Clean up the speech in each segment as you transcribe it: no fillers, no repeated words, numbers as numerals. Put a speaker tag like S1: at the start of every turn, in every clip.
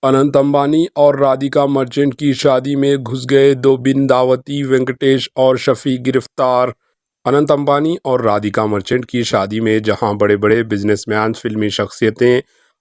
S1: اننت امبانی اور رادھیکا مرچنٹ کی شادی میں گھس گئے دو بن دعوتی، وینکٹیش اور شفیع گرفتار۔ اننت امبانی اور رادھیکا مرچنٹ کی شادی میں جہاں بڑے بڑے بزنس مین، فلمی شخصیتیں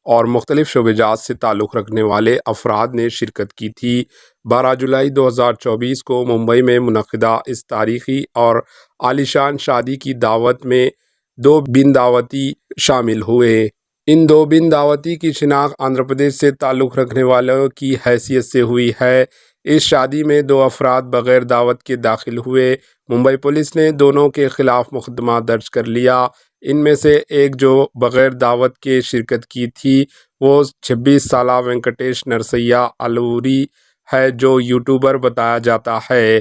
S1: اور مختلف شعبے جات سے تعلق رکھنے والے افراد نے شرکت کی تھی، 12 جولائی 2024 کو ممبئی میں منعقدہ اس تاریخی اور عالیشان شادی کی دعوت میں دو بن دعوتی شامل ہوئے۔ ان دو بن دعوتی کی شناخت آندھرا پردیش سے تعلق رکھنے والوں کی حیثیت سے ہوئی ہے۔ اس شادی میں دو افراد بغیر دعوت کے داخل ہوئے۔ ممبئی پولیس نے دونوں کے خلاف مقدمہ درج کر لیا۔ ان میں سے ایک جو بغیر دعوت کے شرکت کی تھی وہ 26 سالہ وینکٹیش نرسیا الوری ہے جو یوٹیوبر بتایا جاتا ہے،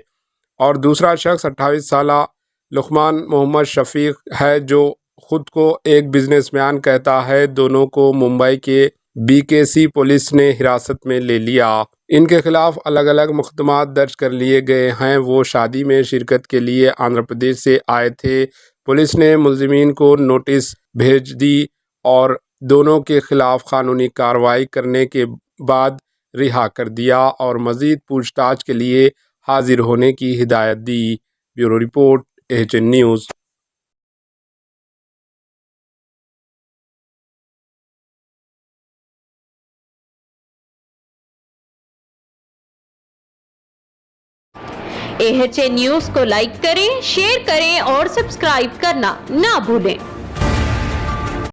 S1: اور دوسرا شخص 28 سالہ لقمان محمد شفیق ہے جو خود کو ایک بزنس مین کہتا ہے۔ دونوں کو ممبئی کے BKC پولیس نے حراست میں لے لیا۔ ان کے خلاف الگ الگ مقدمات درج کر لیے گئے ہیں۔ وہ شادی میں شرکت کے لیے آندھرا پردیش سے آئے تھے۔ پولیس نے ملزمین کو نوٹس بھیج دی اور دونوں کے خلاف قانونی کارروائی کرنے کے بعد رہا کر دیا اور مزید پوچھ تاچھ کے لیے حاضر ہونے کی ہدایت دی۔ Bureau report, AHN news.
S2: AHN news کو لائک کریں، شیئر کریں اور سبسکرائب کرنا نہ بھولیں۔